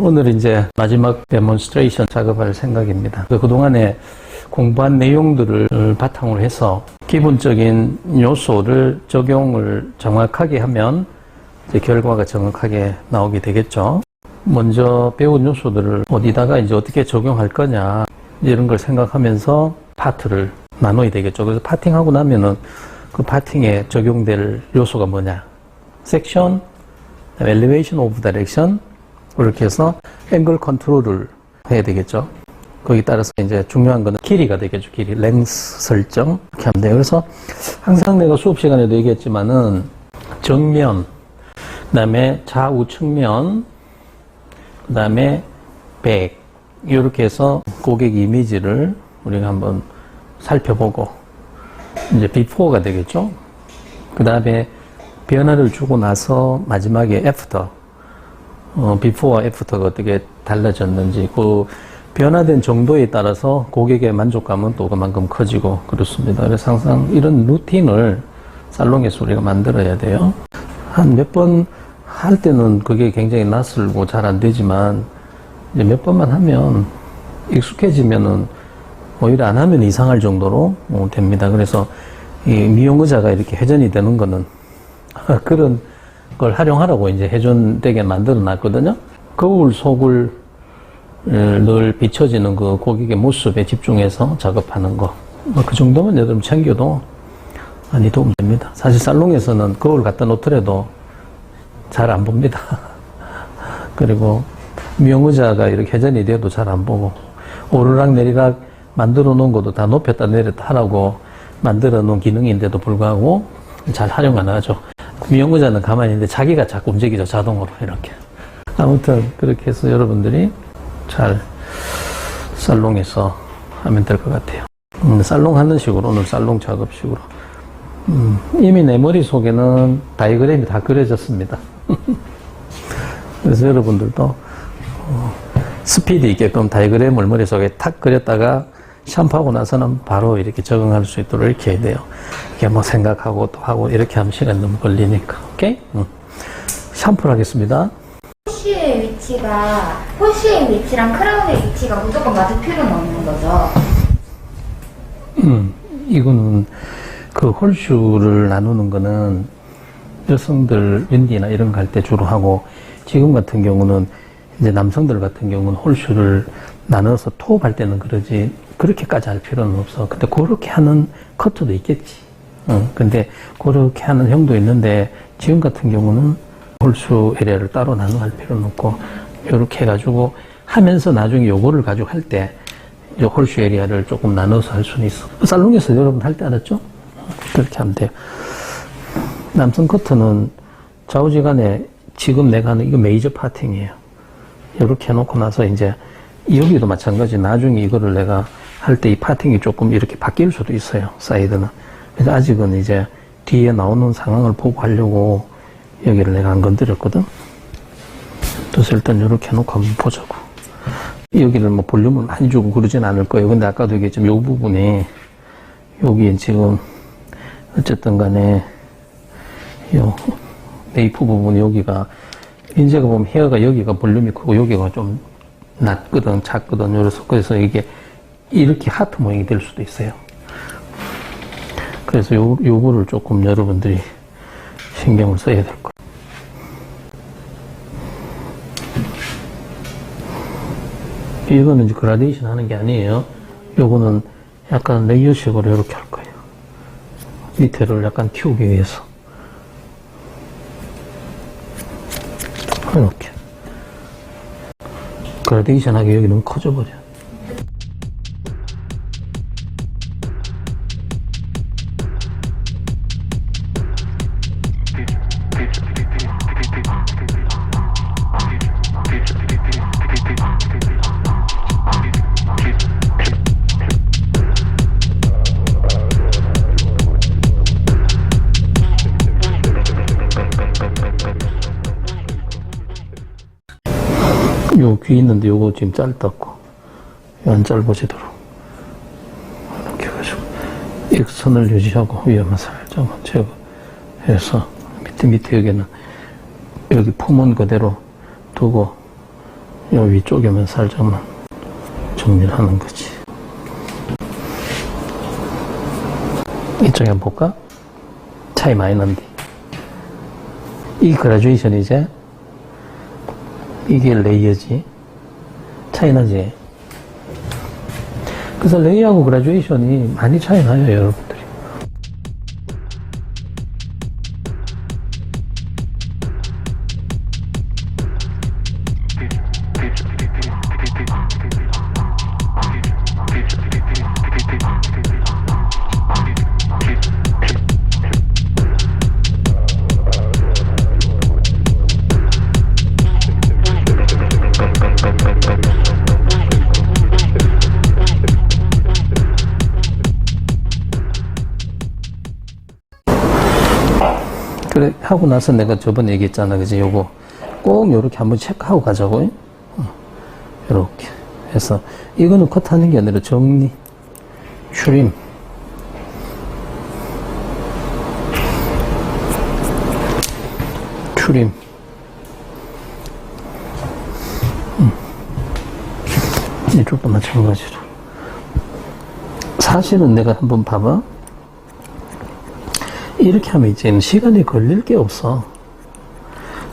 오늘 이제 마지막 데몬스트레이션 작업할 생각입니다. 그동안에 공부한 내용들을 바탕으로 해서 기본적인 요소를 적용을 정확하게 하면 이제 결과가 정확하게 나오게 되겠죠. 먼저 배운 요소들을 어디다가 이제 어떻게 적용할 거냐 이런 걸 생각하면서 파트를 나눠야 되겠죠. 그래서 파팅하고 나면은 그 파팅에 적용될 요소가 뭐냐? 섹션, 엘리베이션 오브 다이렉션 그렇게 해서 앵글 컨트롤을 해야 되겠죠. 거기 따라서 이제 중요한 거는 길이가 되겠죠. 길이, 랭스 설정 이렇게 하면 돼요. 그래서 항상 내가 수업 시간에도 얘기했지만은 정면, 그다음에 좌우 측면, 그다음에 백 이렇게 해서 고객 이미지를 우리가 한번 살펴보고 이제 비포가 되겠죠. 그다음에 변화를 주고 나서 마지막에 애프터, 비포와 애프터가 어떻게 달라졌는지 그 변화된 정도에 따라서 고객의 만족감은 또 그만큼 커지고 그렇습니다. 그래서 항상 이런 루틴을 살롱에서 우리가 만들어야 돼요. 한 몇 번 할 때는 그게 굉장히 낯설고 잘 안 되지만 이제 몇 번만 하면 익숙해지면은 오히려 안 하면 이상할 정도로 됩니다. 그래서 이 미용 의자가 이렇게 회전이 되는 거는 그런 걸 활용하라고 이제 회전되게 만들어 놨거든요. 거울 속을 늘 비춰지는 그 고객의 모습에 집중해서 작업하는 거. 그 정도만 여러분 챙겨도 많이 도움 됩니다. 사실 살롱에서는 거울 갖다 놓더라도 잘 안 봅니다. 그리고 미용 의자가 이렇게 회전이 돼도 잘 안 보고 오르락 내리락 만들어 놓은 것도 다 높였다 내렸다 하라고 만들어 놓은 기능인데도 불구하고 잘 활용 안 하죠. 미용 의자는 가만히 있는데 자기가 자꾸 움직이죠. 자동으로 이렇게. 아무튼 그렇게 해서 여러분들이 잘 살롱에서 하면 될 것 같아요. 살롱 하는 식으로 오늘 살롱 작업식으로 이미 내 머릿속에는 다이그램이 다 그려졌습니다. 그래서 여러분들도 스피드 있게끔 다이그램을 머릿속에 탁 그렸다가 샴푸하고 나서는 바로 이렇게 적응할 수 있도록 이렇게 해야 돼요. 이게 뭐 생각하고 또 하고 이렇게 하면 시간이 너무 걸리니까. 오케이? 샴푸를 하겠습니다. 홀슈의 위치랑 크라운의 위치가 무조건 맞을 필요는 없는 거죠? 이거는 그 홀슈를 나누는 거는 여성들 윈디나 이런 거 할 때 주로 하고 지금 같은 경우는 이제 남성들 같은 경우는 홀슈를 나눠서 토업할 때는 그러지 그렇게까지 할 필요는 없어. 근데 그렇게 하는 커트도 있겠지. 근데 그렇게 하는 형도 있는데 지금 같은 경우는 홀수 에리아를 따로 나눠 할 필요는 없고 이렇게 해가지고 하면서 나중에 요거를 가지고 할 때 이 홀수 에리아를 조금 나눠서 할 수는 있어. 살롱에서 여러분 할 때 알았죠? 그렇게 하면 돼요. 남성 커트는 좌우지간에 지금 내가 하는 이거 메이저 파팅이에요. 이렇게 해놓고 나서 이제 여기도 마찬가지. 나중에 이거를 내가 할 때 이 파팅이 조금 이렇게 바뀔 수도 있어요. 사이드는. 그래서 아직은 이제 뒤에 나오는 상황을 보고 하려고 여기를 내가 안 건드렸거든. 그래서 일단 이렇게 해놓고 한번 보자고. 여기를 뭐 볼륨을 많이 주고 그러진 않을 거예요. 근데 아까도 얘기했지만 요 부분이 여기 지금 어쨌든 간에 요 네이프 부분 여기가 인제가 보면 헤어가 여기가 볼륨이 크고 여기가 좀 낮거든 작거든. 그래서 이게 이렇게 하트 모양이 될 수도 있어요. 그래서 요거를 조금 여러분들이 신경을 써야 될 거예요. 이거는 이제 그라데이션 하는 게 아니에요. 요거는 약간 레이어식으로 이렇게 할 거예요. 밑에를 약간 키우기 위해서. 이렇게. 그라데이션 하기 여기 너무 커져버려. 요 귀 있는데 요거 지금 짧다고 안 짧아지도록 이렇게 해가지고 일선을 유지하고 위에만 살짝만 제거해서 밑에 여기는 여기 품은 그대로 두고 요 위쪽에만 살짝만 정리를 하는 거지. 이쪽에 한번 볼까? 차이 많이 난데. 이 그라듀에이션이지? 이게 레이어지? 차이 나지? 그래서 레이하고 그라듀에이션이 많이 차이 나요, 여러분들이. 그래, 하고 나서 내가 저번에 얘기했잖아. 그지? 요거 꼭 요렇게 한번 체크하고 가자고. 요렇게 해서, 이거는 컷하는 게 아니라 정리, 추림. 추림. 이쪽도 마찬가지로. 사실은 내가 한번 봐봐. 이렇게 하면 이제는 시간이 걸릴 게 없어.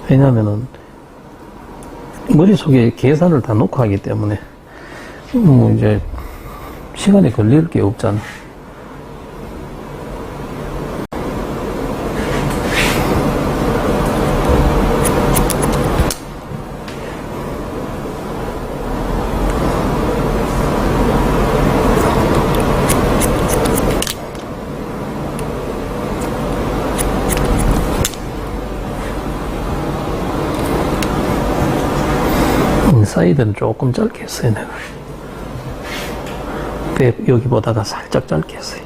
왜냐면은, 머릿속에 계산을 다 놓고 하기 때문에, 이제, 시간이 걸릴 게 없잖아. 사이드는 조금 짧게 했어요, 내가. 여기보다가 살짝 짧게 했어요.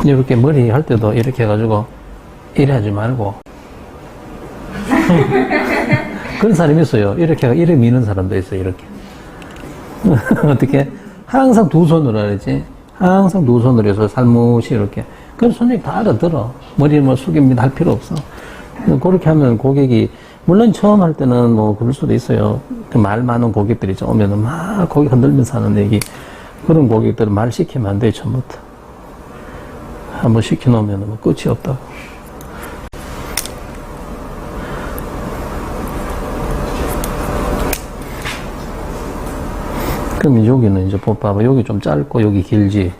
이렇게 머리 할 때도 이렇게 해가지고, 이래 하지 말고, 그런 사람이 있어요. 이렇게 미는 사람도 있어요. 이렇게. 어떻게? 항상 두 손으로 하지. 항상 두 손으로 해서 살무시 이렇게. 그럼 손님이 다 알아들어. 머리를 뭐 숙입니다 할 필요 없어. 그렇게 하면 고객이, 물론 처음 할 때는 뭐 그럴 수도 있어요. 그 말 많은 고객들이 오면은 막 고개 흔들면서 하는 얘기. 그런 고객들은 말 시키면 안 돼, 처음부터. 한번 시켜놓으면 뭐 끝이 없다고. 그럼 여기는 이제 봐봐. 여기 좀 짧고 여기 길지.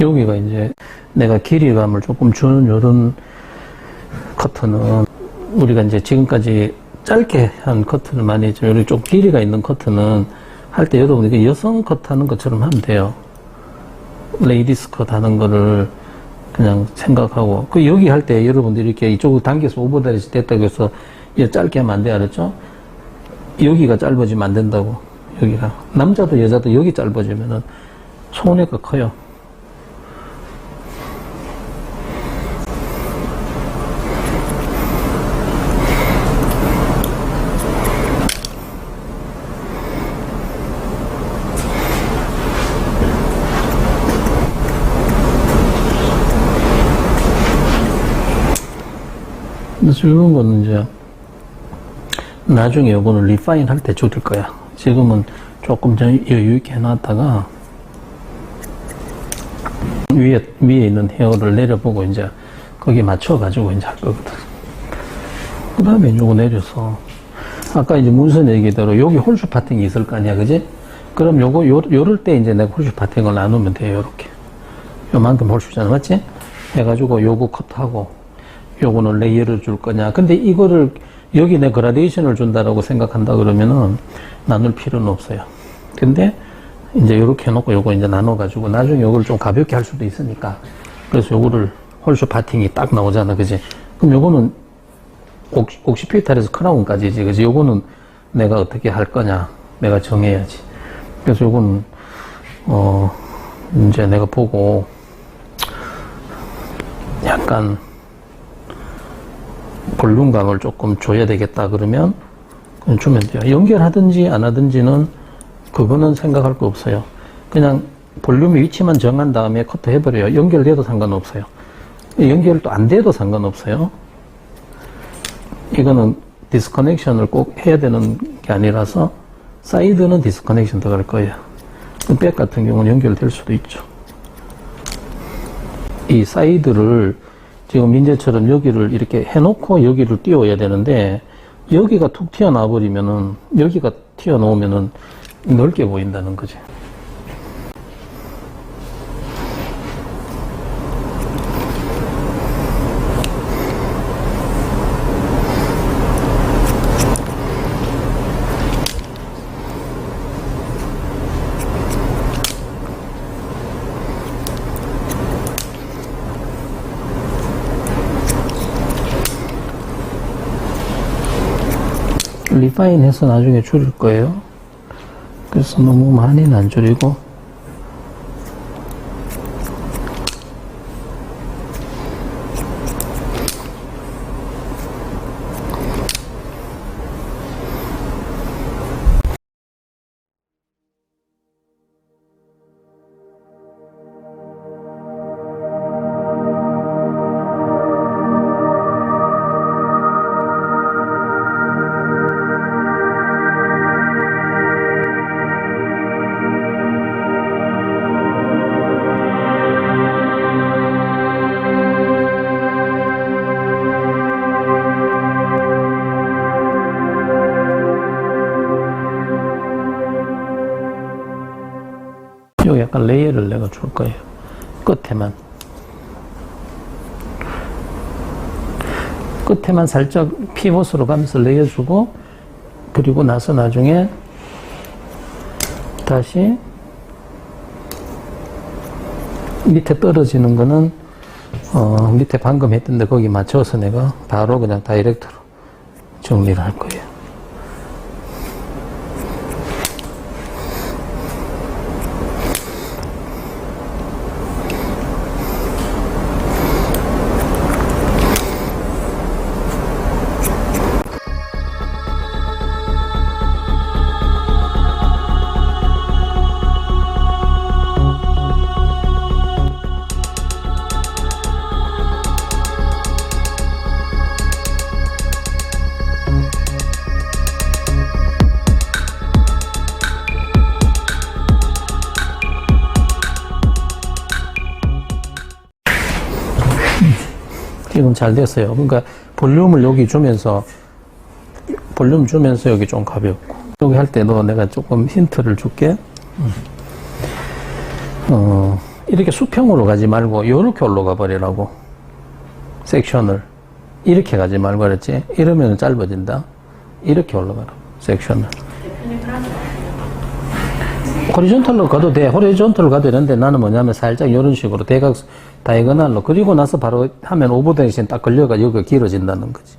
여기가 이제 내가 길이감을 조금 주는 요런 커트는 우리가 이제 지금까지 짧게 한 커트를 많이 했죠. 여기 좀 길이가 있는 커트는 할 때 여러분이 여성 커트 하는 것처럼 하면 돼요. 레이디스 컷 하는 거를 그냥 생각하고. 그 여기 할 때 여러분들이 이렇게 이쪽으로 당겨서 오버드레스 됐다고 해서 이거 짧게 하면 안 돼, 알았죠? 여기가 짧아지면 안 된다고. 여기가. 남자도 여자도 여기 짧아지면은 손해가 커요. 즐거운 거는 이제 나중에 요거는 리파인 할 때 줄일 거야. 지금은 조금 여유 있게 해놨다가 위에 있는 헤어를 내려보고 이제 거기에 맞춰가지고 이제 할 거거든. 그 다음에 요거 내려서 아까 이제 문선 얘기대로 여기 홀수 파팅이 있을 거 아니야, 그지? 그럼 요럴 때 이제 내가 홀수 파팅을 나누면 돼요, 요렇게. 요만큼 홀수잖아, 맞지? 해가지고 요거 컷하고 요거는 레이어를 줄 거냐. 근데 이거를 여기 내 그라데이션을 준다라고 생각한다 그러면은 나눌 필요는 없어요. 근데 이제 요렇게 해놓고 요거 이제 나눠가지고 나중에 요걸 좀 가볍게 할 수도 있으니까 그래서 요거를 홀수 파팅이 딱 나오잖아, 그지? 그럼 요거는 옥시피탈에서 크라운까지지, 그지? 요거는 내가 어떻게 할 거냐. 내가 정해야지. 그래서 요거는 이제 내가 보고 약간 볼륨감을 조금 줘야 되겠다 그러면 그냥 주면 돼요. 연결하든지 안 하든지는 그거는 생각할 거 없어요. 그냥 볼륨의 위치만 정한 다음에 커트 해버려요. 연결돼도 상관없어요. 연결도 안 돼도 상관없어요. 이거는 디스커넥션을 꼭 해야 되는 게 아니라서 사이드는 디스커넥션 들어갈 거예요. 백 같은 경우는 연결될 수도 있죠. 이 사이드를 지금 민재처럼 여기를 이렇게 해놓고 여기를 띄워야 되는데 여기가 툭 튀어나와 버리면은 여기가 튀어나오면은 넓게 보인다는 거지. 리파인 해서 나중에 줄일 거예요. 그래서 너무 많이는 안 줄이고 요 약간 레이어를 내가 줄 거예요. 끝에만 살짝 피봇으로 가면서 레이어 주고 그리고 나서 나중에 다시 밑에 떨어지는 거는 밑에 방금 했던데 거기 맞춰서 내가 바로 그냥 다이렉트로 정리를 할 거예요. 지금 잘 됐어요. 그러니까 볼륨을 여기 주면서 여기 좀 가볍고 여기 할 때도 내가 조금 힌트를 줄게. 이렇게 수평으로 가지 말고 이렇게 올라가 버리라고. 섹션을 이렇게 가지 말고 그랬지. 이러면 짧아진다. 이렇게 올라가라고. 섹션을. 호리존털로 가도 돼. 호리존털로 가도 되는데 나는 뭐냐면 살짝 이런 식으로 대각 다이거널로 그리고 나서 바로 하면 오버데이션 딱 걸려가 여기가 길어진다는 거지.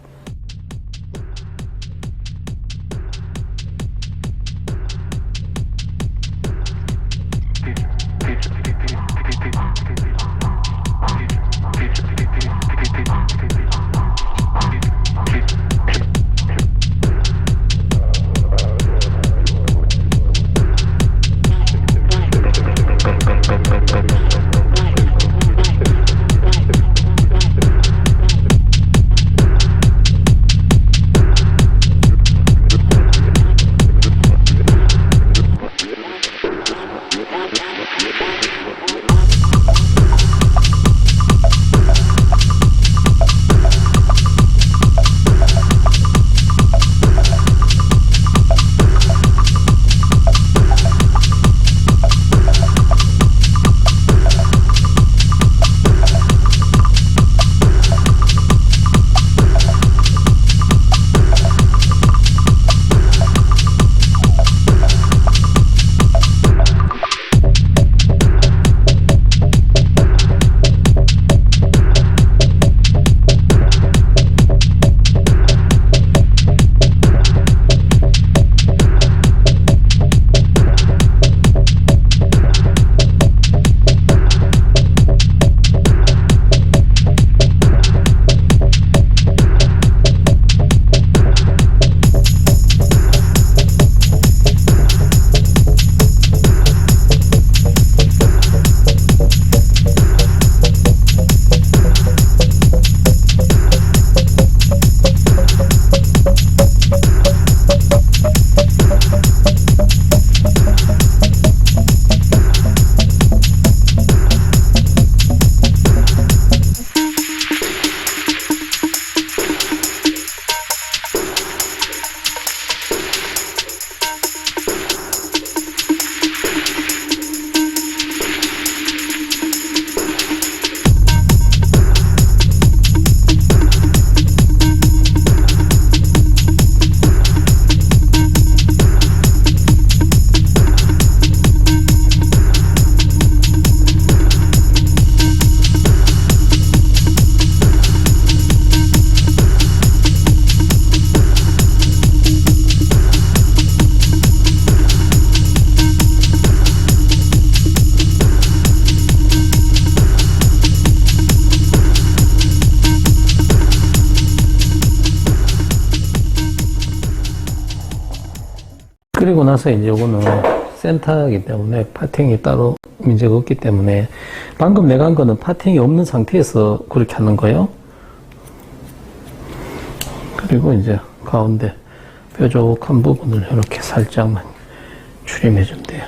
그리고 나서 이제 요거는 센터이기 때문에 파팅이 따로 문제가 없기 때문에 방금 내가 한 거는 파팅이 없는 상태에서 그렇게 하는 거예요. 그리고 이제 가운데 뾰족한 부분을 이렇게 살짝만 추림해 준대요.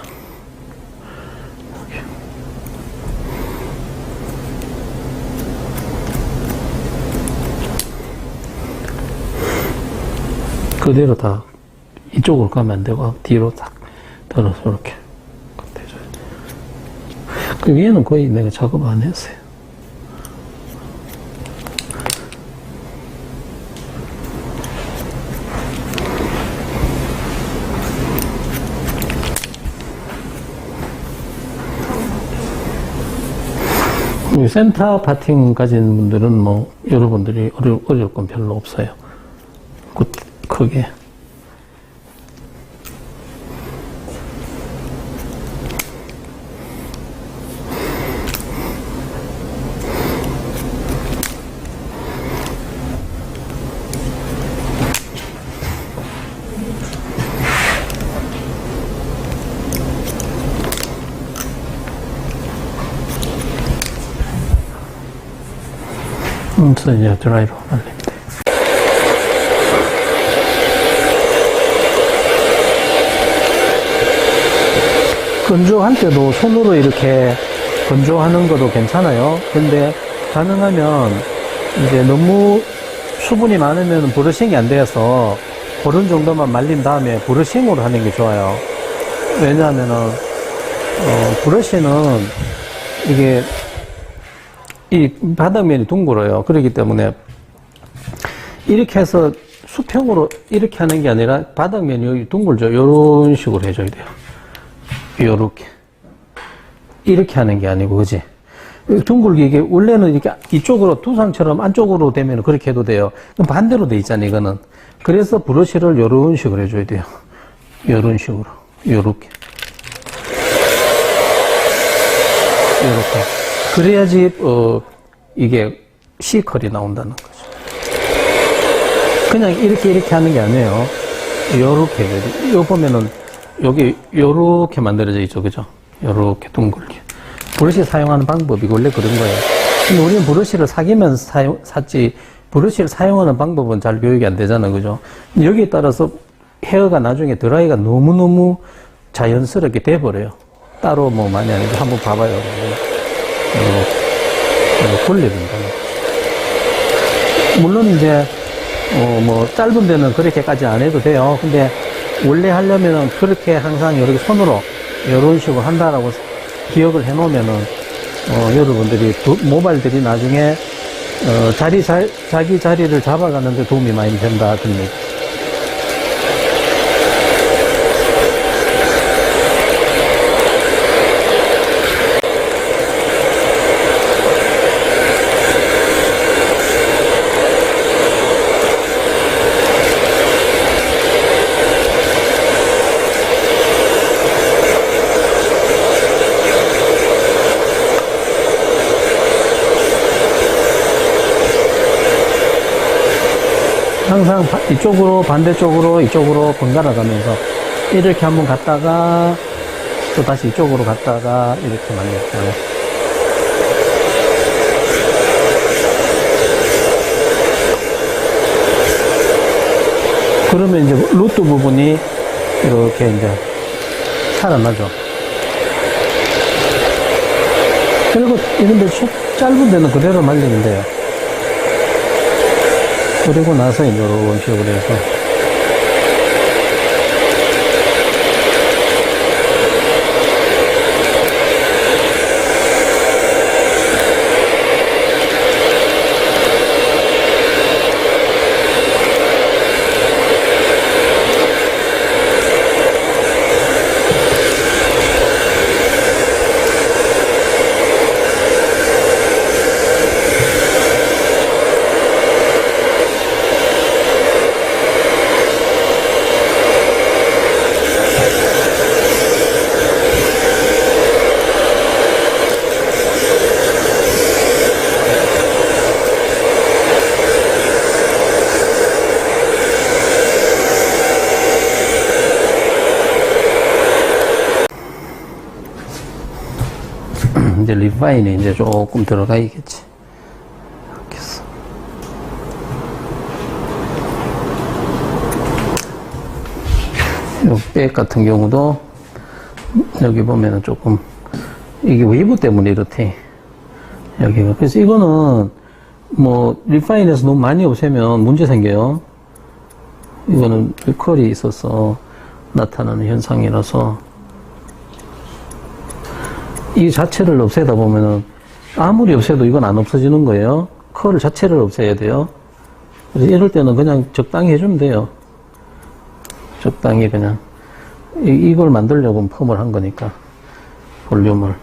그대로 다 이쪽으로 가면 안 되고 뒤로 딱 들어서 이렇게 해줘야 돼. 그 위에는 거의 내가 작업 안 했어요. 센터 파팅 가진 분들은 뭐 여러분들이 어려울 건 별로 없어요. 크게. 그래서 이제 드라이로 날립니다. 건조할 때도 손으로 이렇게 건조하는 것도 괜찮아요. 근데 가능하면 이제 너무 수분이 많으면 브러싱이 안 돼서 그런 정도만 말린 다음에 브러싱으로 하는 게 좋아요. 왜냐하면은 브러쉬는 이게 이 바닥면이 둥글어요. 그렇기 때문에 이렇게 해서 수평으로 이렇게 하는 게 아니라 바닥면이 여기 둥글죠. 이런 식으로 해줘야 돼요. 요렇게. 이렇게 하는 게 아니고, 그지? 둥글게 이게 원래는 이렇게 이쪽으로 두상처럼 안쪽으로 되면 그렇게 해도 돼요. 그럼 반대로 돼 있잖아요, 이거는. 그래서 브러쉬를 요런 식으로 해줘야 돼요. 요런 식으로. 요렇게. 요렇게. 그래야지, 이게 C컬이 나온다는 거죠. 그냥 이렇게 하는 게 아니에요. 요렇게 해야 돼요. 요 보면은, 여기 요렇게 만들어져 있죠, 그죠? 요렇게 둥글게. 브러쉬 사용하는 방법이 원래 그런 거예요. 근데 우리는 브러쉬를 사기면 샀지, 브러쉬를 사용하는 방법은 잘 교육이 안 되잖아요, 그죠? 여기에 따라서 헤어가 나중에 드라이가 너무너무 자연스럽게 돼버려요. 따로 뭐 많이 아니고 한번 봐봐요. 돌려야 된다는 거죠. 물론 이제, 뭐, 짧은 데는 그렇게까지 안 해도 돼요. 근데 원래 하려면은 그렇게 항상 이렇게 손으로 이런 식으로 한다라고 기억을 해 놓으면은, 여러분들이, 모발들이 나중에, 자기 자리를 잡아가는데 도움이 많이 된다, 그런 얘기. 항상 이쪽으로 반대쪽으로 이쪽으로 번갈아 가면서 이렇게 한번 갔다가 또 다시 이쪽으로 갔다가 이렇게 만들었어요. 그러면 이제 루트 부분이 이렇게 이제 살아나죠. 그리고 이런데 짧은 데는 그대로 말리면 돼요. 그리고 나서 이런 식으로 해서 이제 리파인이 이제 조금 들어가야겠지. 이렇게 해서. 요 백 같은 경우도 여기 보면은 조금 이게 웨이브 때문에 이렇대. 여기가. 그래서 이거는 뭐 리파인에서 너무 많이 없애면 문제 생겨요. 이거는 컬이 있어서 나타나는 현상이라서 이 자체를 없애다 보면은 아무리 없애도 이건 안 없어지는 거예요. 컬 자체를 없애야 돼요. 그래서 이럴 때는 그냥 적당히 해주면 돼요. 적당히 그냥 이걸 만들려고 펌을 한 거니까 볼륨을.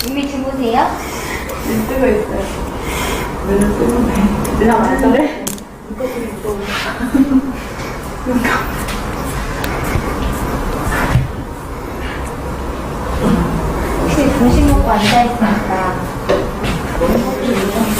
이미 주무세요? 눈 뜨고 있어요. 눈을 뜨는데. 나 맞는데? 눈 점심 먹고 앉아있으니까 커피 이용해요.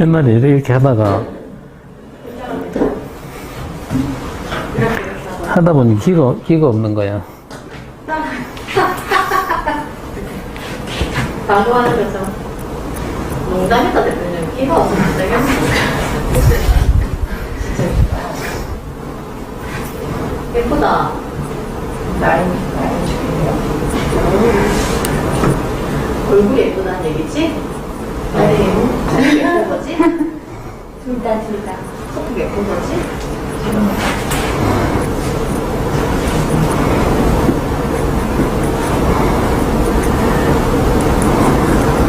옛날에 이렇게 하다가 하다 보니 기가 없는 거야. 방구하는 거죠. 농담했다 대표님 끼가 없으면 진짜 예쁘다. 나이 얼굴이 예쁘다는 얘기지? 아니 예쁜 거지? 둘 다. 속도 예쁜 거지?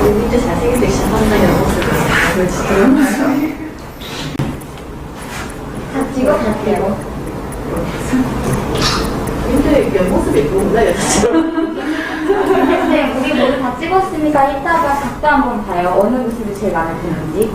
진짜 잘생긴 시작한다는 모습을 그렇지. 다 찍어볼게요. 근데 옆모습이 예쁘구나 여자처럼. 선생님, 우리 모두 다 찍었으니까 이따가 각도 한번 봐요. 어느 모습이 제일 마음에 드는지.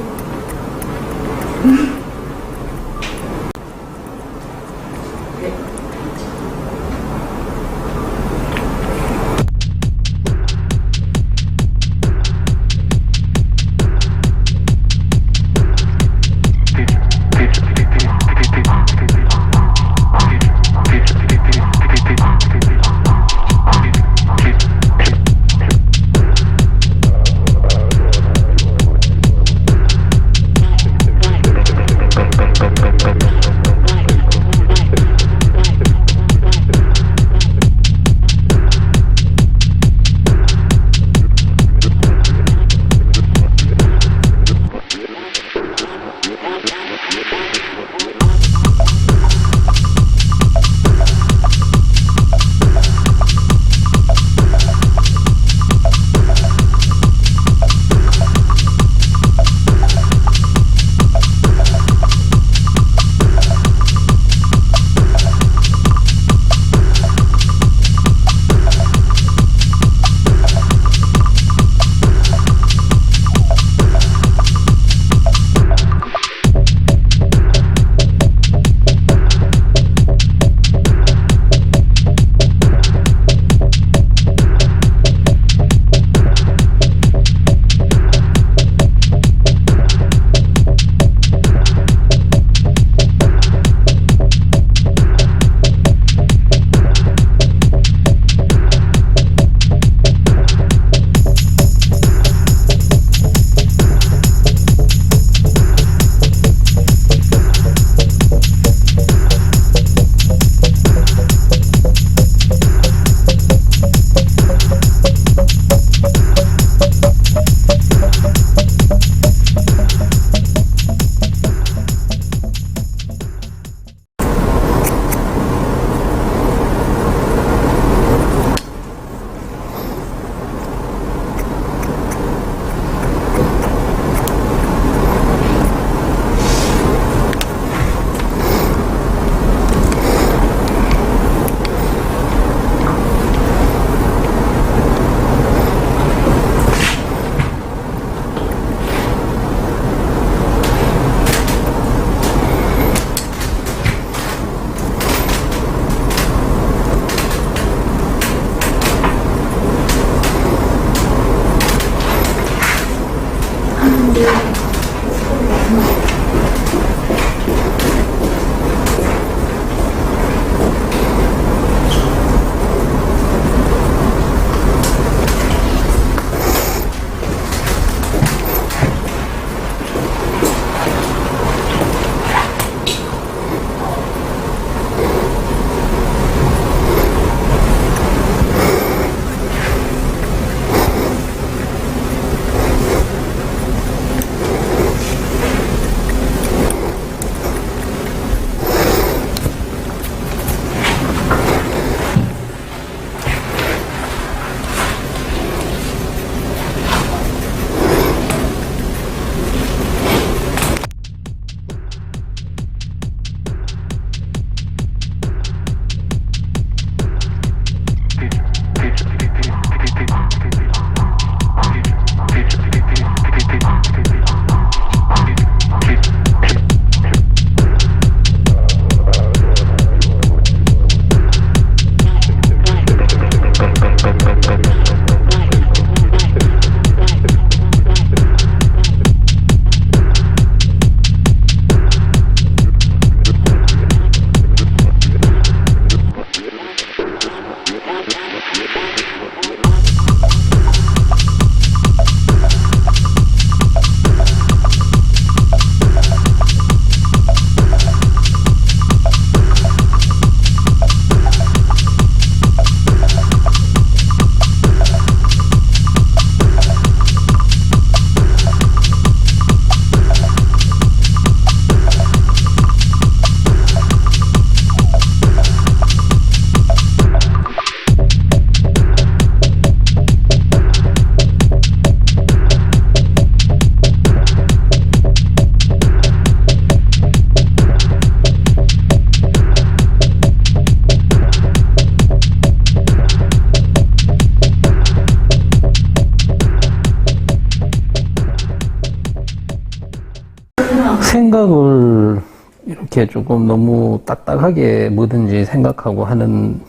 생각을 이렇게 조금 너무 딱딱하게 뭐든지 생각하고 하는,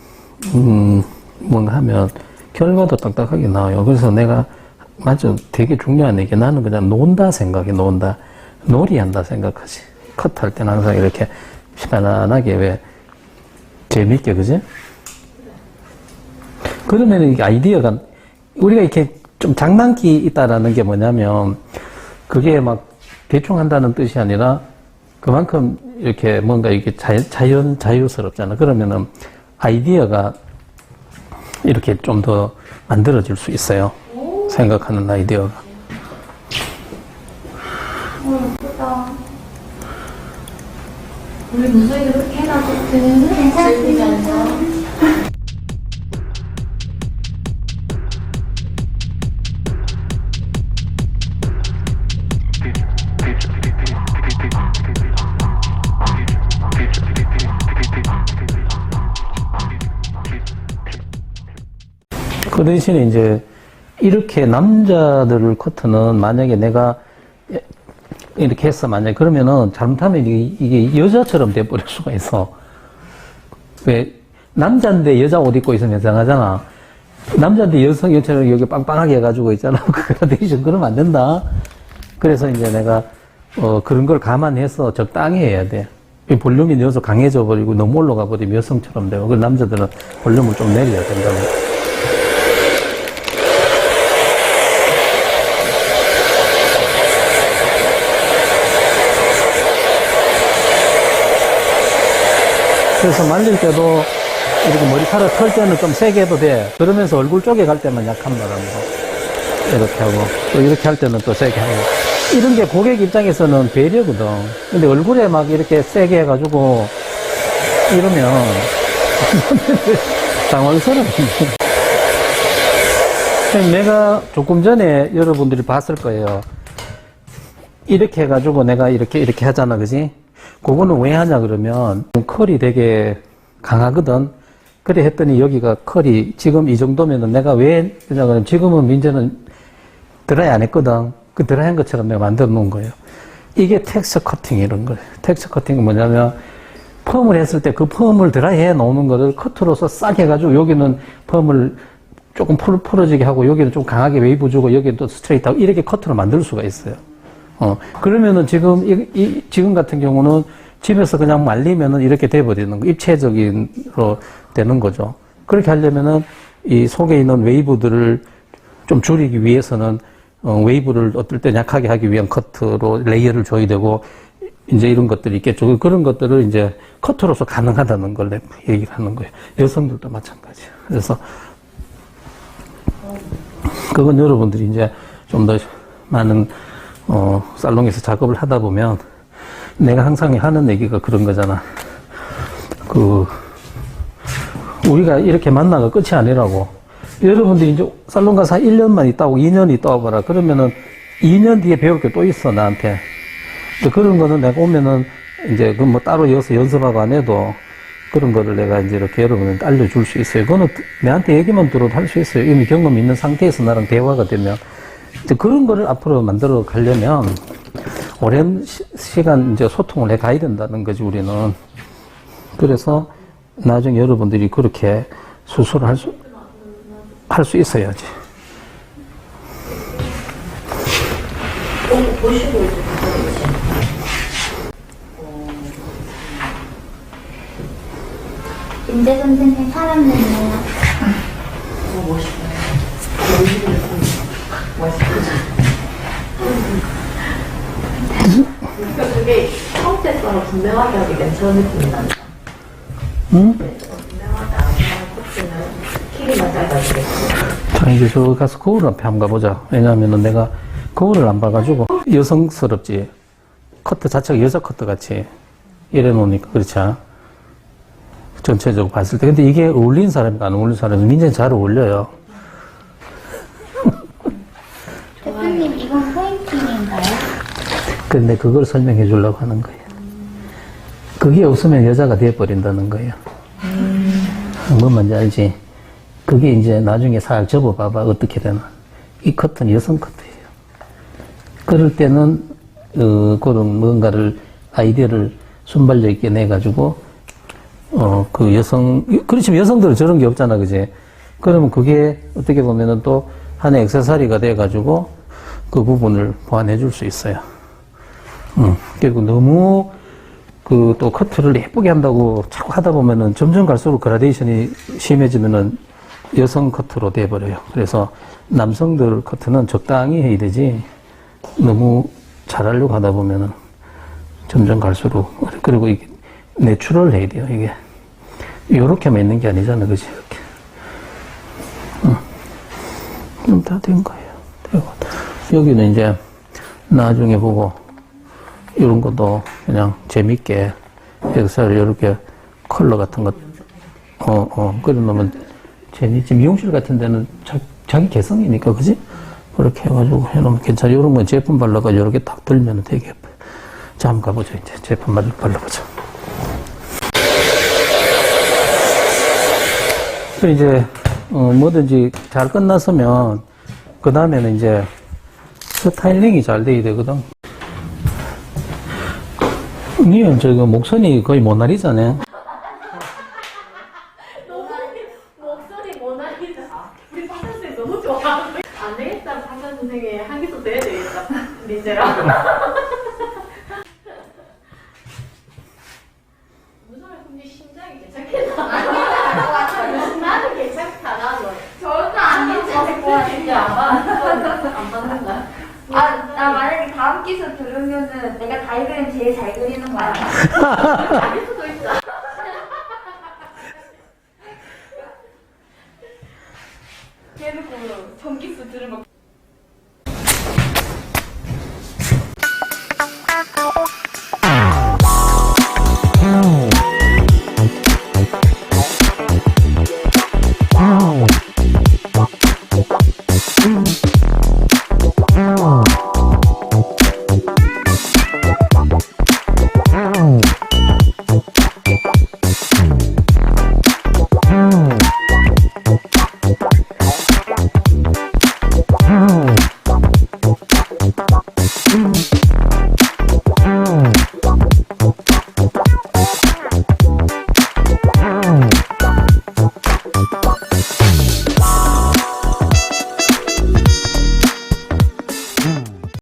뭔가 하면 결과도 딱딱하게 나와요. 그래서 내가, 맞아. 되게 중요한 얘기. 나는 그냥 논다 생각해, 논다. 놀이한다 생각하지. 컷할 때는 항상 이렇게 편안하게 왜, 재밌게, 그지? 그러면 이게 아이디어가, 우리가 이렇게 좀 장난기 있다라는 게 뭐냐면, 그게 막 대충 한다는 뜻이 아니라, 그만큼 이렇게 뭔가 이렇게 자유스럽잖아. 그러면은 아이디어가 이렇게 좀 더 만들어질 수 있어요. 생각하는 아이디어가. 예쁘다. 우리 무슨 이렇게 해놔도 괜찮습니다. 그 대신에 이제 이렇게 남자들 커트는 만약에 내가 이렇게 했어, 만약에 그러면은 잘못하면 이게 여자처럼 돼버릴 수가 있어. 왜 남자인데 여자 옷 입고 있으면 이상하잖아. 남자인데 여성처럼 여기 빵빵하게 해가지고 있잖아. 그라데이션 그러면 안 된다. 그래서 이제 내가 그런 걸 감안해서 적당히 해야 돼. 이 볼륨이 넣어서 강해져 버리고 너무 올라가 버리면 여성처럼 되고, 그 남자들은 볼륨을 좀 내려야 된다고. 그래서 말릴 때도 이렇게 머리카락 털 때는 좀 세게 해도 돼. 그러면서 얼굴 쪽에 갈 때만 약한 바람으로 이렇게 하고, 또 이렇게 할 때는 또 세게 하고. 이런 게 고객 입장에서는 배려거든. 근데 얼굴에 막 이렇게 세게 해가지고 이러면 당황스러워. 내가 조금 전에 여러분들이 봤을 거예요. 이렇게 해가지고 내가 이렇게 하잖아, 그지? 그거는 왜 하냐 그러면 컬이 되게 강하거든. 그래 했더니 여기가 컬이 지금 이 정도면은 내가 왜 그러냐 그러면 지금은 민재는 드라이 안 했거든. 그 드라이 한 것처럼 내가 만들어 놓은 거예요. 이게 텍스처 커팅 이런 거예요. 텍스처 커팅은 뭐냐면 펌을 했을 때 그 펌을 드라이 해 놓는 거를 커트로서 싹 해가지고 여기는 펌을 조금 풀어지게 하고 여기는 좀 강하게 웨이브 주고 여기는 또 스트레이트하고 이렇게 커트로 만들 수가 있어요. 그러면은 지금 같은 경우는 집에서 그냥 말리면은 이렇게 돼버리는 거, 입체적으로 되는 거죠. 그렇게 하려면은 이 속에 있는 웨이브들을 좀 줄이기 위해서는, 웨이브를 어떨 때 약하게 하기 위한 커트로 레이어를 줘야 되고, 이제 이런 것들이 있겠죠. 그런 것들을 이제 커트로서 가능하다는 걸 얘기를 하는 거예요. 여성들도 마찬가지예요. 그래서, 그건 여러분들이 이제 좀 더 많은 살롱에서 작업을 하다 보면, 내가 항상 하는 얘기가 그런 거잖아. 우리가 이렇게 만나가 끝이 아니라고. 여러분들이 이제 살롱 가서 1년만 있다 오고 2년 있다 와봐라. 그러면은 2년 뒤에 배울 게 또 있어, 나한테. 그런 거는 내가 오면은 이제 그 뭐 따로 이어서 연습하고 안 해도 그런 거를 내가 이제 이렇게 여러분한테 알려줄 수 있어요. 그거는 내한테 얘기만 들어도 할 수 있어요. 이미 경험 있는 상태에서 나랑 대화가 되면. 이제 그런 거를 앞으로 만들어 가려면 오랜 시간 이제 소통을 해 가야 된다는 거지, 우리는. 그래서 나중에 여러분들이 그렇게 수술을 할 수 있어야지. 보시고 임재 선생님 사람 됐네요. 멋있어요. 멋있죠. 그러니까 그게 형태처럼 분명하게 하게 괜찮은 느낌이 난다. 응? 분명하게 안 하는 코트는 키리만 짧아지겠지. 자, 이제 저 가서 거울 앞에 한번 가보자. 왜냐하면은 내가 거울을 안 봐가지고 여성스럽지. 커트 자체가 여자 커트 같이 이래 놓으니까 그렇지. 전체적으로 봤을 때. 근데 이게 어울리는 사람이 안 어울리는 사람이 굉장히 잘 어울려요. 대표님, 이건 포인팅인가요? 근데 그걸 설명해 주려고 하는 거예요. 그게 없으면 여자가 되어버린다는 거예요. 뭔 말인지 알지? 그게 이제 나중에 살 접어봐봐. 어떻게 되나. 이 커트는 여성 커트예요. 그럴 때는 그런 뭔가를, 아이디어를 순발력 있게 내가지고, 그 그렇지만 여성들은 저런 게 없잖아, 그지? 그러면 그게 어떻게 보면은 또 하나의 액세서리가 돼가지고 그 부분을 보완해 줄 수 있어요. 그리고 너무 또 커트를 예쁘게 한다고 자꾸 하다 보면은 점점 갈수록 그라데이션이 심해지면은 여성 커트로 돼버려요. 그래서 남성들 커트는 적당히 해야 되지 너무 잘하려고 하다 보면은 점점 갈수록, 그리고 이게 내추럴 해야 돼요, 이게. 요렇게만 있는 게 아니잖아, 그지? 이렇게. 그럼 다 된 거예요. 되고. 여기는 이제 나중에 보고, 이런 것도 그냥 재밌게, 액세서리 이렇게 컬러 같은 것, 그래 놓으면 재밌지. 미용실 같은 데는 자기 개성이니까, 그지? 그렇게 해가지고 해놓으면 괜찮아. 이런 건 제품 발라가 이렇게 딱 들면 되게 예뻐요. 자, 한번 가보죠. 이제 제품 발라보죠. 그리고 이제, 뭐든지 잘 끝났으면, 그 다음에는 이제 스타일링이 잘 돼야 되거든. 니는 저기 목선이 거의 모나리자네. 목소리 모나리자. 우리 박사 선생님 너무 좋아. 안 되겠다. 박사 선생님 한기도 돼야 되겠다. 민재랑. 무슨 말 근데 심장이 괜찮겠다. 나는 괜찮다. 나도. 저도 안 괜찮고 진짜 안 받는다. 나 만약에 다음 기술 들으면은 내가 다이그램 제일 잘 그리는 거야. 알 수도 있다. 걔는 그 전기수 들으면